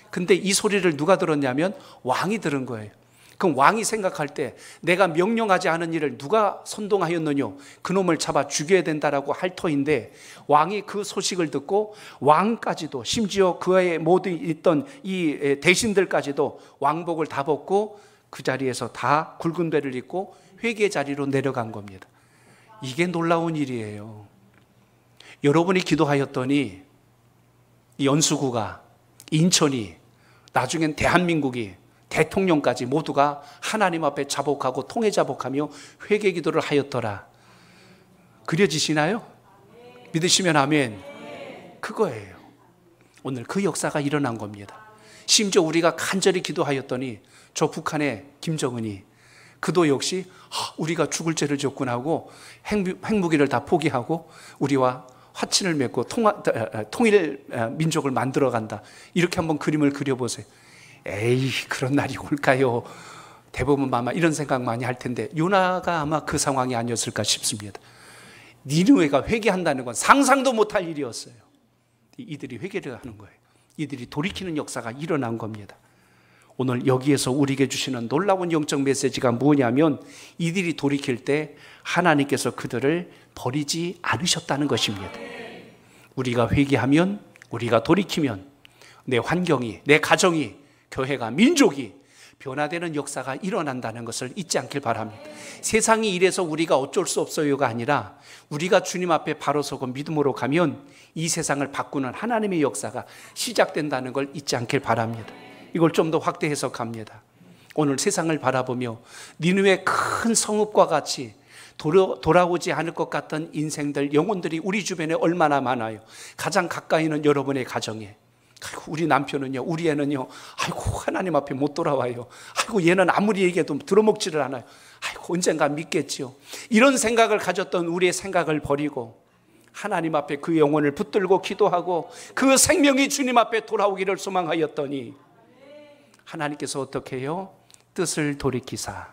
근데 이 소리를 누가 들었냐면 왕이 들은 거예요. 그럼 왕이 생각할 때 내가 명령하지 않은 일을 누가 선동하였느냐, 그놈을 잡아 죽여야 된다라고 할 터인데 왕이 그 소식을 듣고 왕까지도 심지어 그의 모든 있던 이 대신들까지도 왕복을 다 벗고 그 자리에서 다 굵은 배를 입고 회개 자리로 내려간 겁니다. 이게 놀라운 일이에요. 여러분이 기도하였더니 이 연수구가, 인천이, 나중엔 대한민국이, 대통령까지 모두가 하나님 앞에 자복하고 통해 자복하며 회개 기도를 하였더라. 그려지시나요? 믿으시면 아멘. 그거예요. 오늘 그 역사가 일어난 겁니다. 심지어 우리가 간절히 기도하였더니 저 북한의 김정은이 그도 역시 우리가 죽을 죄를 졌구나 하고 핵무기를 다 포기하고 우리와 화친을 맺고 통일 민족을 만들어 간다. 이렇게 한번 그림을 그려보세요. 에이, 그런 날이 올까요? 대부분 아마 이런 생각 많이 할 텐데 요나가 아마 그 상황이 아니었을까 싶습니다. 니느웨가 회개한다는 건 상상도 못할 일이었어요. 이들이 회개를 하는 거예요. 이들이 돌이키는 역사가 일어난 겁니다. 오늘 여기에서 우리에게 주시는 놀라운 영적 메시지가 뭐냐면 이들이 돌이킬 때 하나님께서 그들을 버리지 않으셨다는 것입니다. 우리가 회개하면, 우리가 돌이키면 내 환경이, 내 가정이, 교회가, 민족이 변화되는 역사가 일어난다는 것을 잊지 않길 바랍니다. 세상이 이래서 우리가 어쩔 수 없어요가 아니라 우리가 주님 앞에 바로 서고 믿음으로 가면 이 세상을 바꾸는 하나님의 역사가 시작된다는 걸 잊지 않길 바랍니다. 이걸 좀 더 확대 해석합니다. 오늘 세상을 바라보며 니느웨 큰 성읍과 같이 돌아오지 않을 것 같던 인생들, 영혼들이 우리 주변에 얼마나 많아요. 가장 가까이 있는 여러분의 가정에 아이고, 우리 남편은요, 우리 애는요, 아이고, 하나님 앞에 못 돌아와요. 아이고, 얘는 아무리 얘기해도 들어먹지를 않아요. 아이고, 언젠가 믿겠지요. 이런 생각을 가졌던 우리의 생각을 버리고 하나님 앞에 그 영혼을 붙들고 기도하고 그 생명이 주님 앞에 돌아오기를 소망하였더니 하나님께서 어떻게 해요? 뜻을 돌이키사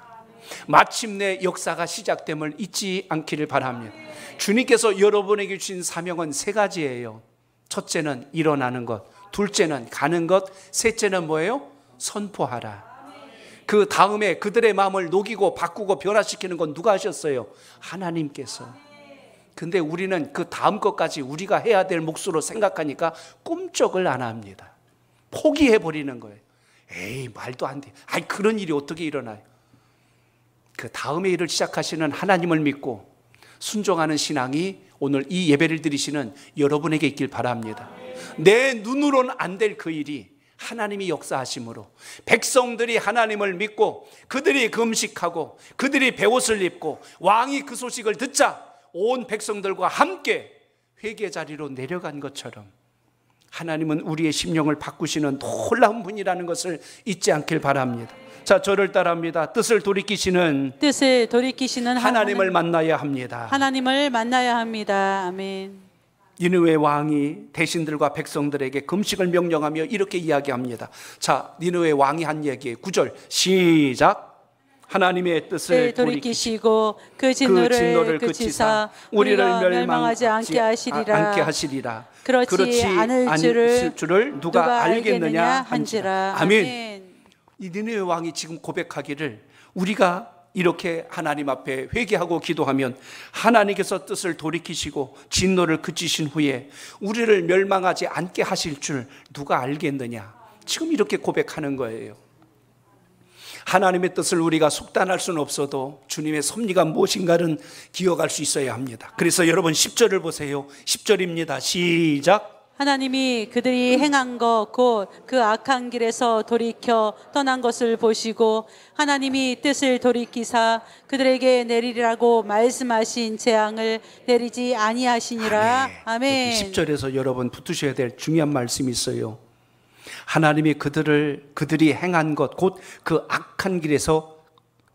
마침내 역사가 시작됨을 잊지 않기를 바랍니다. 주님께서 여러분에게 주신 사명은 3가지예요. 첫째는 일어나는 것, 둘째는 가는 것, 셋째는 뭐예요? 선포하라. 그 다음에 그들의 마음을 녹이고 바꾸고 변화시키는 건 누가 하셨어요? 하나님께서. 근데 우리는 그 다음 것까지 우리가 해야 될 몫으로 생각하니까 꿈쩍을 안 합니다. 포기해버리는 거예요. 에이, 말도 안 돼. 아이, 그런 일이 어떻게 일어나요? 그 다음의 일을 시작하시는 하나님을 믿고 순종하는 신앙이 오늘 이 예배를 드리시는 여러분에게 있길 바랍니다. 내 눈으로는 안 될 그 일이 하나님이 역사하심으로 백성들이 하나님을 믿고 그들이 금식하고 그들이 베옷을 입고 왕이 그 소식을 듣자 온 백성들과 함께 회개 자리로 내려간 것처럼 하나님은 우리의 심령을 바꾸시는 놀라운 분이라는 것을 잊지 않길 바랍니다. 자, 저를 따라합니다. 뜻을 돌이키시는 하나님을 만나야 합니다. 하나님을 만나야 합니다. 아멘. 니느웨 왕이 대신들과 백성들에게 금식을 명령하며 이렇게 이야기합니다. 자, 니느웨 왕이 한 얘기에 9절 시작. 하나님의 뜻을 돌이키시고 그 진노를 그치사 우리가 멸망하지 않게 하시리라. 그렇지 않을 줄을 누가 알겠느냐 한지라. 아멘. 이 니느웨 왕이 지금 고백하기를 우리가 이렇게 하나님 앞에 회개하고 기도하면 하나님께서 뜻을 돌이키시고 진노를 그치신 후에 우리를 멸망하지 않게 하실 줄 누가 알겠느냐. 지금 이렇게 고백하는 거예요. 하나님의 뜻을 우리가 속단할 수는 없어도 주님의 섭리가 무엇인가는 기억할 수 있어야 합니다. 그래서 여러분 10절을 보세요. 10절입니다. 시작. 하나님이 그들이 행한 것 곧 그 악한 길에서 돌이켜 떠난 것을 보시고 하나님이 뜻을 돌이키사 그들에게 내리라고 말씀하신 재앙을 내리지 아니하시니라. 아멘. 10절에서 여러분 붙으셔야 될 중요한 말씀이 있어요. 하나님이 그들이 행한 것 곧 그 악한 길에서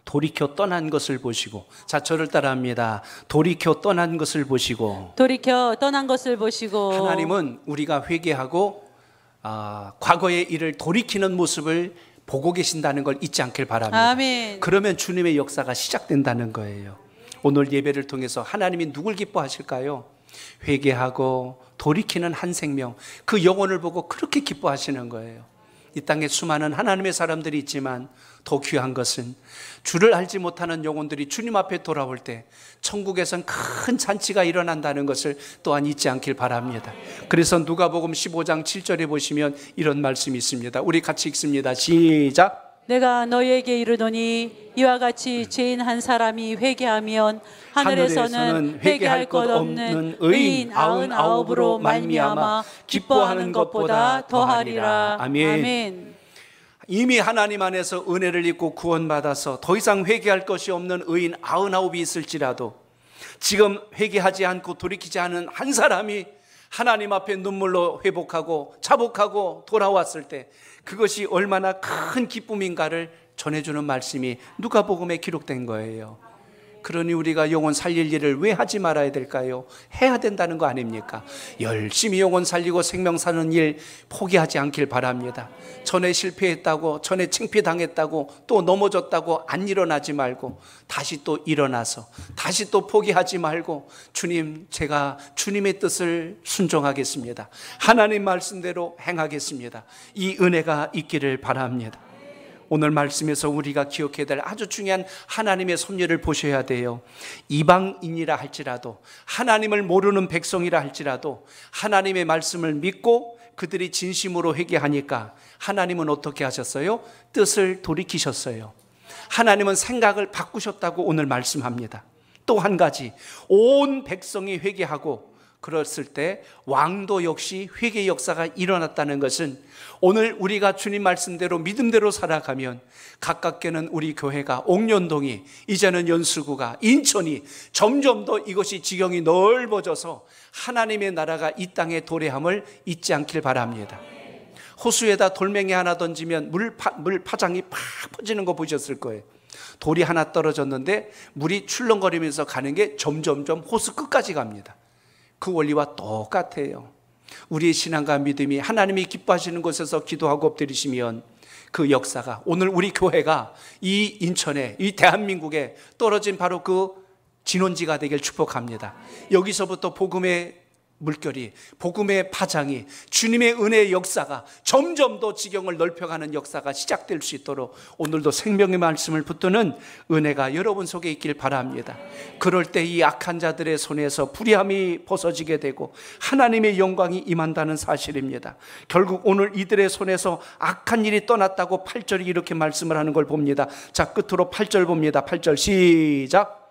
돌이켜 떠난 것을 보시고, 자, 저를 따라합니다. 돌이켜 떠난 것을 보시고. 돌이켜 떠난 것을 보시고. 하나님은 우리가 회개하고 과거의 일을 돌이키는 모습을 보고 계신다는 걸 잊지 않길 바랍니다. 아멘. 그러면 주님의 역사가 시작된다는 거예요. 오늘 예배를 통해서 하나님이 누굴 기뻐하실까요? 회개하고 돌이키는 한 생명, 그 영혼을 보고 그렇게 기뻐하시는 거예요. 이 땅에 수많은 하나님의 사람들이 있지만 더 귀한 것은 주를 알지 못하는 영혼들이 주님 앞에 돌아올 때 천국에선 큰 잔치가 일어난다는 것을 또한 잊지 않길 바랍니다. 그래서 누가복음 15장 7절에 보시면 이런 말씀이 있습니다. 우리 같이 읽습니다. 시작. 내가 너희에게 이르노니 이와 같이 죄인 한 사람이 회개하면 하늘에서는 회개할 것 없는 의인 99으로 말미암아 기뻐하는 것보다 더하리라. 아멘. 이미 하나님 안에서 은혜를 입고 구원받아서 더 이상 회개할 것이 없는 의인 99이 있을지라도 지금 회개하지 않고 돌이키지 않은 한 사람이 하나님 앞에 눈물로 회복하고 자복하고 돌아왔을 때 그것이 얼마나 큰 기쁨인가를 전해주는 말씀이 누가복음에 기록된 거예요. 그러니 우리가 영혼 살릴 일을 왜 하지 말아야 될까요? 해야 된다는 거 아닙니까? 열심히 영혼 살리고 생명 사는 일 포기하지 않길 바랍니다. 전에 실패했다고, 전에 창피당했다고, 또 넘어졌다고 안 일어나지 말고 다시 또 일어나서 다시 또 포기하지 말고 주님, 제가 주님의 뜻을 순종하겠습니다. 하나님 말씀대로 행하겠습니다. 이 은혜가 있기를 바랍니다. 오늘 말씀에서 우리가 기억해야 될 아주 중요한 하나님의 섭리를 보셔야 돼요. 이방인이라 할지라도, 하나님을 모르는 백성이라 할지라도 하나님의 말씀을 믿고 그들이 진심으로 회개하니까 하나님은 어떻게 하셨어요? 뜻을 돌이키셨어요. 하나님은 생각을 바꾸셨다고 오늘 말씀합니다. 또 한 가지, 온 백성이 회개하고 그랬을 때 왕도 역시 회개 역사가 일어났다는 것은 오늘 우리가 주님 말씀대로 믿음대로 살아가면 가깝게는 우리 교회가 옥년동이, 이제는 연수구가, 인천이 점점 더 이것이 지경이 넓어져서 하나님의 나라가 이 땅에 도래함을 잊지 않길 바랍니다. 호수에다 돌멩이 하나 던지면 물 파장이 팍 퍼지는 거 보셨을 거예요. 돌이 하나 떨어졌는데 물이 출렁거리면서 가는 게 점점점 호수 끝까지 갑니다. 그 원리와 똑같아요. 우리의 신앙과 믿음이 하나님이 기뻐하시는 곳에서 기도하고 엎드리시면 그 역사가 오늘 우리 교회가 이 인천에, 이 대한민국에 떨어진 바로 그 진원지가 되길 축복합니다. 여기서부터 복음의 물결이, 복음의 파장이, 주님의 은혜의 역사가 점점 더 지경을 넓혀가는 역사가 시작될 수 있도록 오늘도 생명의 말씀을 붙드는 은혜가 여러분 속에 있길 바랍니다. 그럴 때 이 악한 자들의 손에서 불의함이 벗어지게 되고 하나님의 영광이 임한다는 사실입니다. 결국 오늘 이들의 손에서 악한 일이 떠났다고 8절이 이렇게 말씀을 하는 걸 봅니다. 자, 끝으로 8절 봅니다. 8절 시작.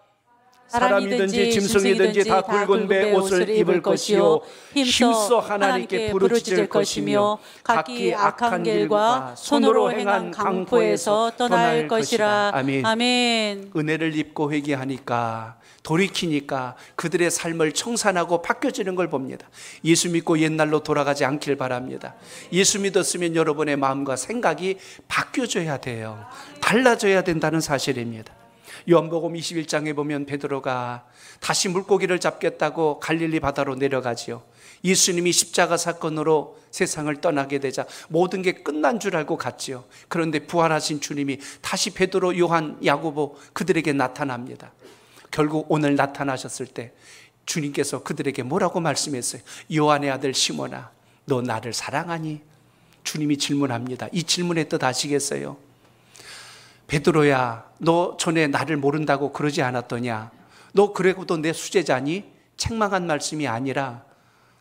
사람이든지 짐승이든지 다 굵은 배 옷을 입을 것이요 힘써 하나님께 부르짖을 것이며 각기 악한 길과 손으로 행한 강포에서 떠날 것이라. 아멘. 아멘. 은혜를 입고 회개하니까, 돌이키니까 그들의 삶을 청산하고 바뀌어지는 걸 봅니다. 예수 믿고 옛날로 돌아가지 않길 바랍니다. 예수 믿었으면 여러분의 마음과 생각이 바뀌어져야 돼요. 달라져야 된다는 사실입니다. 요한복음 21장에 보면 베드로가 다시 물고기를 잡겠다고 갈릴리 바다로 내려가지요. 예수님이 십자가 사건으로 세상을 떠나게 되자 모든 게 끝난 줄 알고 갔지요. 그런데 부활하신 주님이 다시 베드로, 요한, 야고보 그들에게 나타납니다. 결국 오늘 나타나셨을 때 주님께서 그들에게 뭐라고 말씀했어요? 요한의 아들 시몬아, 너 나를 사랑하니? 주님이 질문합니다. 이 질문의 뜻 아시겠어요? 베드로야, 너 전에 나를 모른다고 그러지 않았더냐? 너 그래도 내 수제자니? 책망한 말씀이 아니라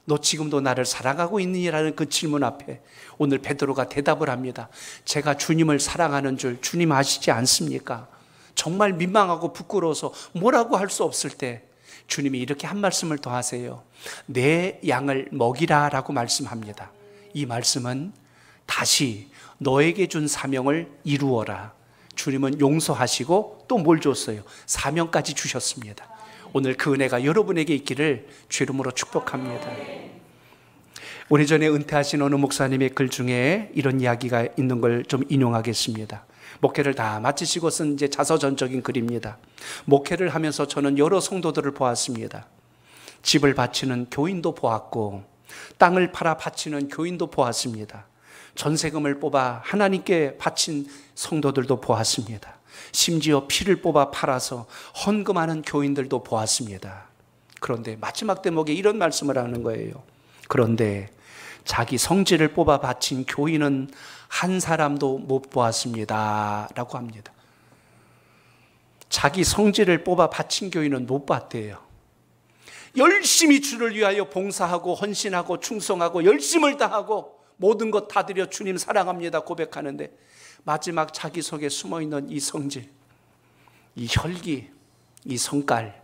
너 지금도 나를 사랑하고 있느냐라는 그 질문 앞에 오늘 베드로가 대답을 합니다. 제가 주님을 사랑하는 줄 주님 아시지 않습니까? 정말 민망하고 부끄러워서 뭐라고 할 수 없을 때 주님이 이렇게 한 말씀을 더 하세요. 내 양을 먹이라 라고 말씀합니다. 이 말씀은 다시 너에게 준 사명을 이루어라. 주님은 용서하시고 또 뭘 줬어요? 사명까지 주셨습니다. 오늘 그 은혜가 여러분에게 있기를 주 이름으로 축복합니다. 오래전에 은퇴하신 어느 목사님의 글 중에 이런 이야기가 있는 걸 좀 인용하겠습니다. 목회를 다 마치시고 쓴 이제 자서전적인 글입니다. 목회를 하면서 저는 여러 성도들을 보았습니다. 집을 바치는 교인도 보았고 땅을 팔아 바치는 교인도 보았습니다. 전세금을 뽑아 하나님께 바친 성도들도 보았습니다. 심지어 피를 뽑아 팔아서 헌금하는 교인들도 보았습니다. 그런데 마지막 대목에 이런 말씀을 하는 거예요. 그런데 자기 성질을 뽑아 바친 교인은 한 사람도 못 보았습니다 라고 합니다. 자기 성질을 뽑아 바친 교인은 못 봤대요. 열심히 주를 위하여 봉사하고 헌신하고 충성하고 열심을 다하고 모든 것 다 드려 주님 사랑합니다 고백하는데 마지막 자기 속에 숨어있는 이 성질, 이 혈기, 이 성깔,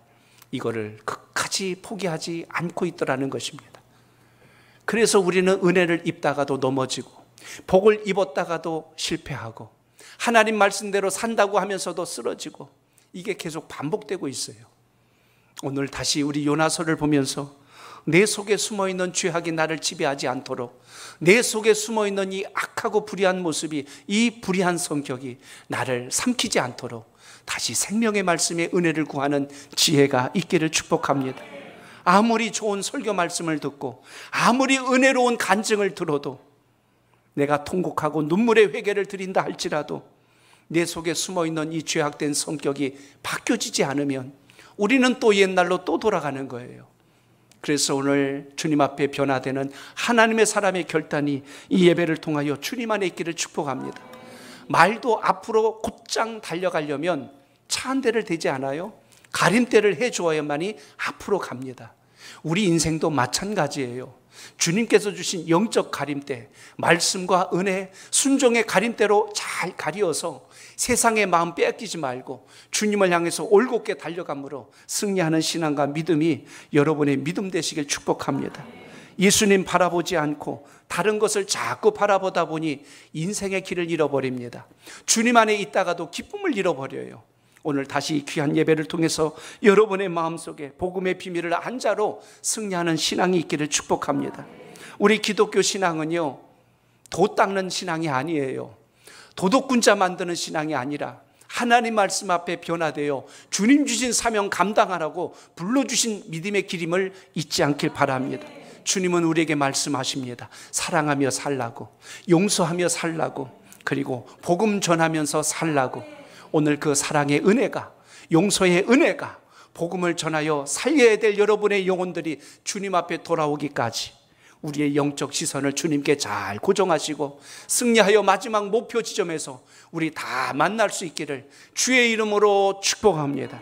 이거를 끝까지 포기하지 않고 있더라는 것입니다. 그래서 우리는 은혜를 입다가도 넘어지고 복을 입었다가도 실패하고 하나님 말씀대로 산다고 하면서도 쓰러지고 이게 계속 반복되고 있어요. 오늘 다시 우리 요나서를 보면서 내 속에 숨어있는 죄악이 나를 지배하지 않도록, 내 속에 숨어있는 이 악하고 불의한 모습이, 이 불의한 성격이 나를 삼키지 않도록 다시 생명의 말씀에 은혜를 구하는 지혜가 있기를 축복합니다. 아무리 좋은 설교 말씀을 듣고 아무리 은혜로운 간증을 들어도 내가 통곡하고 눈물의 회개를 드린다 할지라도 내 속에 숨어있는 이 죄악된 성격이 바뀌어지지 않으면 우리는 또 옛날로 또 돌아가는 거예요. 그래서 오늘 주님 앞에 변화되는 하나님의 사람의 결단이 이 예배를 통하여 주님 안에 있기를 축복합니다. 말도 앞으로 곧장 달려가려면 차 한 대를 대지 않아요? 가림대를 해주어야만이 앞으로 갑니다. 우리 인생도 마찬가지예요. 주님께서 주신 영적 가림대, 말씀과 은혜, 순종의 가림대로 잘 가리어서 세상의 마음 빼앗기지 말고 주님을 향해서 올곧게 달려감으로 승리하는 신앙과 믿음이 여러분의 믿음 되시길 축복합니다. 예수님 바라보지 않고 다른 것을 자꾸 바라보다 보니 인생의 길을 잃어버립니다. 주님 안에 있다가도 기쁨을 잃어버려요. 오늘 다시 귀한 예배를 통해서 여러분의 마음속에 복음의 비밀을 한 자로 승리하는 신앙이 있기를 축복합니다. 우리 기독교 신앙은요, 도 닦는 신앙이 아니에요. 도덕군자 만드는 신앙이 아니라 하나님 말씀 앞에 변화되어 주님 주신 사명 감당하라고 불러주신 믿음의 기림을 잊지 않길 바랍니다. 주님은 우리에게 말씀하십니다. 사랑하며 살라고, 용서하며 살라고, 그리고 복음 전하면서 살라고. 오늘 그 사랑의 은혜가, 용서의 은혜가 복음을 전하여 살려야 될 여러분의 영혼들이 주님 앞에 돌아오기까지 우리의 영적 시선을 주님께 잘 고정하시고 승리하여 마지막 목표 지점에서 우리 다 만날 수 있기를 주의 이름으로 축복합니다.